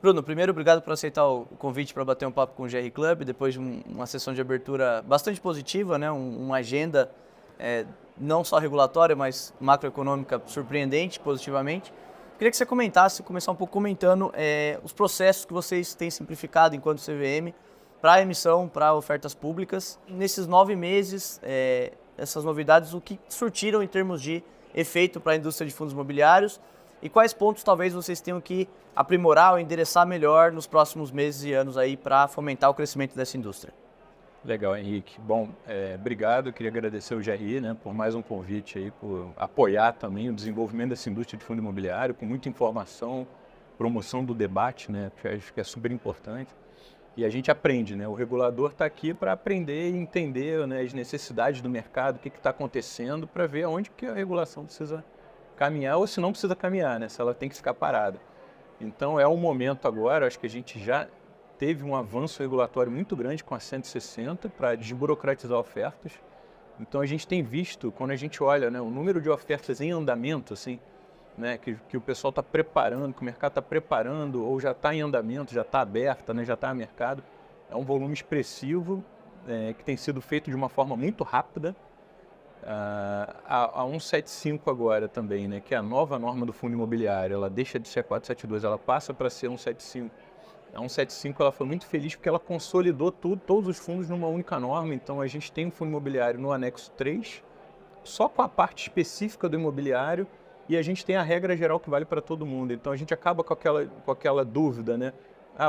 Bruno, primeiro, obrigado por aceitar o convite para bater um papo com o GR Club, depois de uma sessão de abertura bastante positiva, né? Uma agenda não só regulatória, mas macroeconômica surpreendente, positivamente. Queria que você comentasse, começar um pouco comentando os processos que vocês têm simplificado enquanto CVM para emissão, para ofertas públicas. Nesses 9 meses, essas novidades, o que surtiram em termos de efeito para a indústria de fundos imobiliários e quais pontos talvez vocês tenham que aprimorar ou endereçar melhor nos próximos meses e anos aí para fomentar o crescimento dessa indústria. Legal, Henrique. Bom, obrigado. Queria agradecer o GRI, né, por mais um convite aí, por apoiar também o desenvolvimento dessa indústria de fundo imobiliário, com muita informação, promoção do debate, né, que eu acho que é super importante. E a gente aprende, né? O regulador está aqui para aprender e entender, né, as necessidades do mercado, o que está acontecendo, para ver aonde que a regulação precisa caminhar ou se não precisa caminhar, né? Se ela tem que ficar parada. Então é um momento agora, acho que a gente já teve um avanço regulatório muito grande com a 160 para desburocratizar ofertas. Então a gente tem visto, quando a gente olha, né, o número de ofertas em andamento, assim, né, que o pessoal está preparando, que o mercado está preparando, ou já está em andamento, já está aberta, né, já está no mercado, é um volume expressivo que tem sido feito de uma forma muito rápida. A 175 agora também, né, que é a nova norma do fundo imobiliário, ela deixa de ser a 472, ela passa para ser 175. A 175 ela foi muito feliz porque ela consolidou todos os fundos numa única norma, então a gente tem um fundo imobiliário no anexo 3, só com a parte específica do imobiliário, e a gente tem a regra geral que vale para todo mundo. Então a gente acaba com aquela dúvida, né?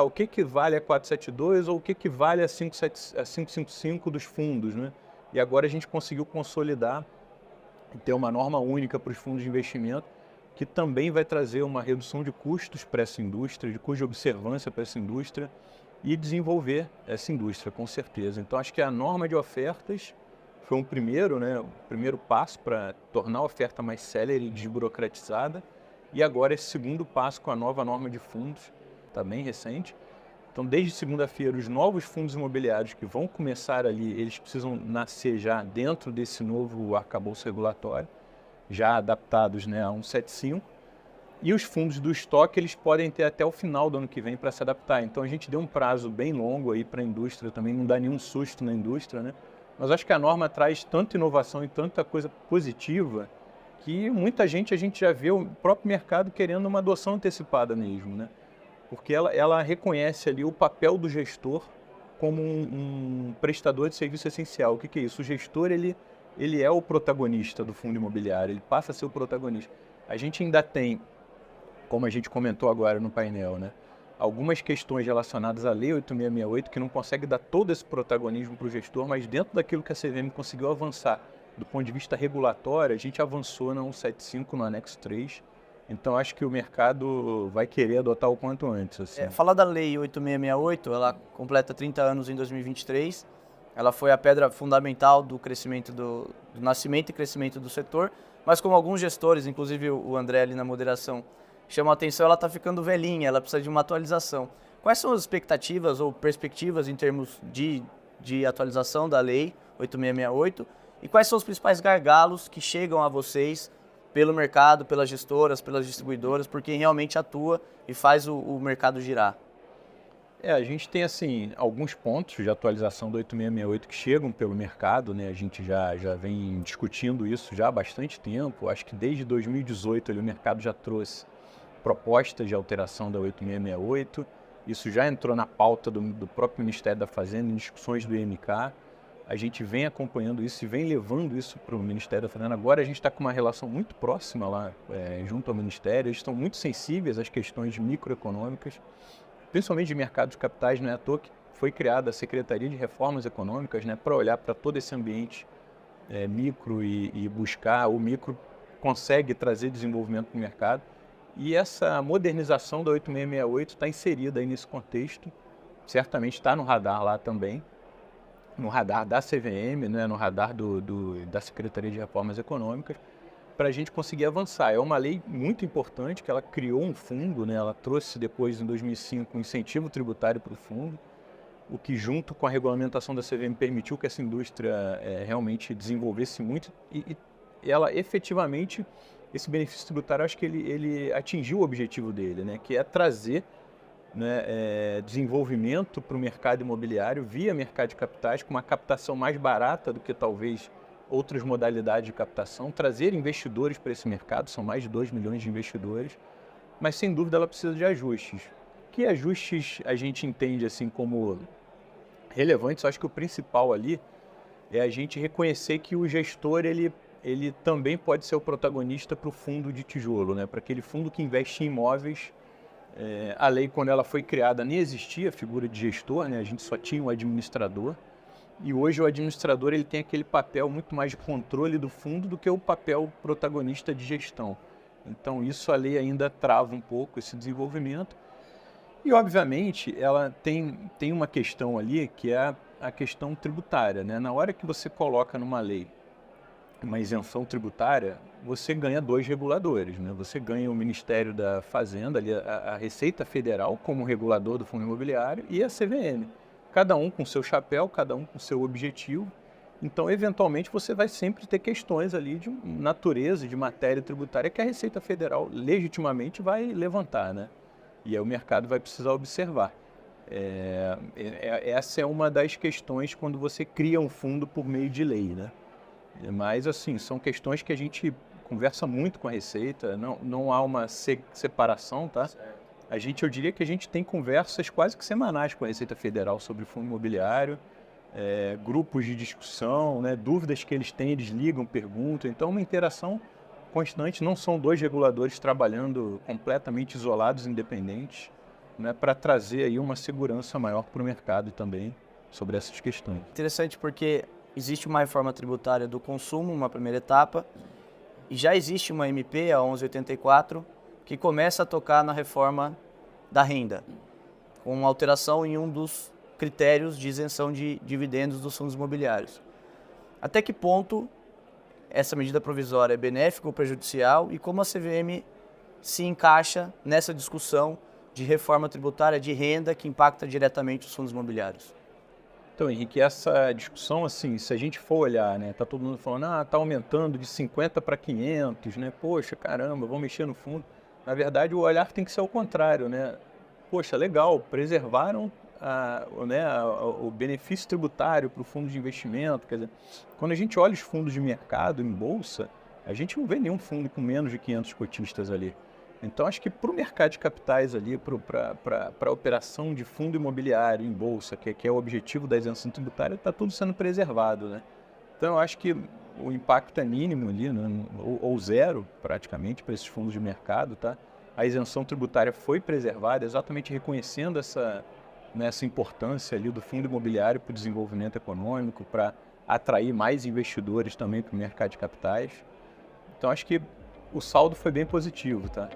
O que vale a 472 ou o que vale a 555 dos fundos, né? E agora a gente conseguiu consolidar e ter uma norma única para os fundos de investimento, que também vai trazer uma redução de custos para essa indústria, de custo de observância para essa indústria e desenvolver essa indústria, com certeza. Então acho que a norma de ofertas foi um primeiro, né, o primeiro passo para tornar a oferta mais célere e desburocratizada. E agora esse segundo passo com a nova norma de fundos, está bem recente. Então, desde segunda-feira, os novos fundos imobiliários que vão começar ali, eles precisam nascer já dentro desse novo arcabouço regulatório, já adaptados, né, a 175. E os fundos do estoque, eles podem ter até o final do ano que vem para se adaptar. Então, a gente deu um prazo bem longo aí para a indústria, também não dá nenhum susto na indústria, né? Mas acho que a norma traz tanta inovação e tanta coisa positiva que muita gente, a gente já vê o próprio mercado querendo uma adoção antecipada mesmo, né? Porque ela reconhece ali o papel do gestor como um prestador de serviço essencial. O que é isso? O gestor, ele é o protagonista do fundo imobiliário, ele passa a ser o protagonista. A gente ainda tem, como a gente comentou agora no painel, né, algumas questões relacionadas à Lei 8668 que não consegue dar todo esse protagonismo para o gestor, mas dentro daquilo que a CVM conseguiu avançar do ponto de vista regulatório, a gente avançou na 175 no anexo 3. Então, acho que o mercado vai querer adotar o quanto antes. Assim. Falar da Lei 8668, ela completa 30 anos em 2023. Ela foi a pedra fundamental do crescimento, do nascimento e crescimento do setor. Mas como alguns gestores, inclusive o André ali na moderação, chamam a atenção, ela está ficando velhinha, ela precisa de uma atualização. Quais são as expectativas ou perspectivas em termos de atualização da Lei 8668? E quais são os principais gargalos que chegam a vocês pelo mercado, pelas gestoras, pelas distribuidoras, por quem realmente atua e faz o mercado girar? A gente tem assim alguns pontos de atualização do 8668 que chegam pelo mercado, né? A gente já vem discutindo isso já há bastante tempo. Acho que desde 2018 ali, o mercado já trouxe propostas de alteração da 8668. Isso já entrou na pauta do próprio Ministério da Fazenda, em discussões do IMK. A gente vem acompanhando isso e vem levando isso para o Ministério da Fazenda. Agora a gente está com uma relação muito próxima lá, junto ao Ministério. Eles estão muito sensíveis às questões microeconômicas, principalmente de mercado de capitais. Não é à toa que foi criada a Secretaria de Reformas Econômicas, né, para olhar para todo esse ambiente micro e buscar. O micro consegue trazer desenvolvimento para o mercado. E essa modernização da 8668 está inserida aí nesse contexto. Certamente está no radar lá também. No radar da CVM, né, no radar da Secretaria de Reformas Econômicas, para a gente conseguir avançar. É uma lei muito importante, que ela criou um fundo, né, ela trouxe depois, em 2005, um incentivo tributário para o fundo, o que junto com a regulamentação da CVM permitiu que essa indústria realmente desenvolvesse muito e ela efetivamente, esse benefício tributário, acho que ele atingiu o objetivo dele, né, que é trazer né, desenvolvimento para o mercado imobiliário via mercado de capitais, com uma captação mais barata do que talvez outras modalidades de captação, trazer investidores para esse mercado, são mais de 2 milhões de investidores, mas sem dúvida ela precisa de ajustes. Que ajustes a gente entende assim como relevantes? Eu acho que o principal ali é a gente reconhecer que o gestor ele também pode ser o protagonista para o fundo de tijolo, né? Para aquele fundo que investe em imóveis. A lei, quando ela foi criada, nem existia a figura de gestor, né? A gente só tinha um administrador. E hoje o administrador ele tem aquele papel muito mais de controle do fundo do que o papel protagonista de gestão. Então isso a lei ainda trava um pouco esse desenvolvimento. E obviamente ela tem uma questão ali que é a questão tributária, né? Na hora que você coloca numa lei uma isenção tributária, você ganha 2 reguladores, né? Você ganha o Ministério da Fazenda, ali a Receita Federal como regulador do fundo imobiliário e a CVM. Cada um com seu chapéu, cada um com seu objetivo. Então, eventualmente, você vai sempre ter questões ali de natureza, de matéria tributária que a Receita Federal legitimamente vai levantar, né? E aí o mercado vai precisar observar. Essa é uma das questões quando você cria um fundo por meio de lei, né? Mas, assim, são questões que a gente conversa muito com a Receita, não há uma separação, tá? Eu diria que a gente tem conversas quase que semanais com a Receita Federal sobre o fundo imobiliário, grupos de discussão, né? Dúvidas que eles têm, eles ligam, perguntam. Então, uma interação constante, não são 2 reguladores trabalhando completamente isolados, independentes, né? Para trazer aí uma segurança maior para o mercado também sobre essas questões. Interessante porque existe uma reforma tributária do consumo, uma primeira etapa, e já existe uma MP, a 1184, que começa a tocar na reforma da renda, com uma alteração em um dos critérios de isenção de dividendos dos fundos imobiliários. Até que ponto essa medida provisória é benéfica ou prejudicial e como a CVM se encaixa nessa discussão de reforma tributária de renda que impacta diretamente os fundos imobiliários? Então, Henrique, essa discussão, assim, se a gente for olhar, né, tá todo mundo falando, tá aumentando de 50 para 500, né, poxa, caramba, vão mexer no fundo. Na verdade, o olhar tem que ser ao contrário, né, poxa, legal, preservaram o benefício tributário para o fundo de investimento, quer dizer, quando a gente olha os fundos de mercado em bolsa, a gente não vê nenhum fundo com menos de 500 cotistas ali. Então, acho que para o mercado de capitais ali, para a operação de fundo imobiliário em bolsa, que é o objetivo da isenção tributária, está tudo sendo preservado, né? Então, eu acho que o impacto é mínimo ali, né? ou zero, praticamente, para esses fundos de mercado, tá? A isenção tributária foi preservada, exatamente reconhecendo essa importância ali do fundo imobiliário para o desenvolvimento econômico, para atrair mais investidores também para o mercado de capitais. Então, acho que o saldo foi bem positivo, tá?